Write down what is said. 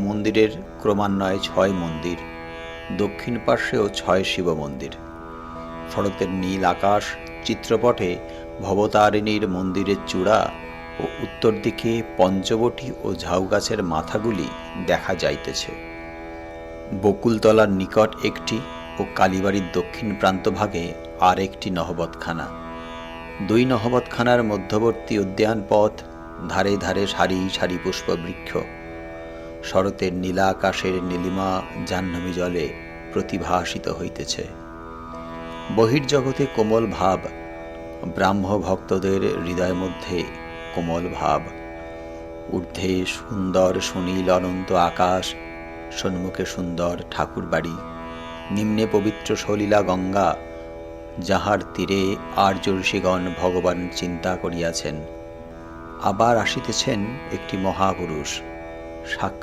মন্দিরের ক্রমান্বয়ে 6 মন্দির, দক্ষিণ পার্শ্বেও 6 শিব মন্দির। শরতের নীল আকাশ চিত্রপটে ভবতারিণীর মন্দিরের চূড়া ও উত্তর দিকে পঞ্চবটী ও ঝাউ গাছের মাথাগুলি দেখা যাইতেছে। বকুলতলার নিকট একটি ও কালীবাড়ির দক্ষিণ প্রান্তভাগে আর একটি নহবতখানা। 2 নহবতখানার মধ্যবর্তী উদ্যান পথ, ধারে ধারে সারি সারি পুষ্পবৃক্ষ। শরতের নীলা আকাশের নীলিমা জাহ্নবী জলে প্রতিভাসিত হইতেছে। বহির্জগতে কোমল ভাব, ব্রাহ্ম ভক্তদের হৃদয় মধ্যে কোমল ভাব। ঊর্ধ্বে সুন্দর সুনীল অনন্ত আকাশ, সন্মুখে সুন্দর ঠাকুর বাড়ি, নিম্নে পবিত্র সলিলা গঙ্গা, যাহার তীরে আর্য ঋষিগণ ভগবান চিন্তা করিয়াছেন। আবার আসিতেছেন একটি মহাপুরুষ, সাক্ষাৎ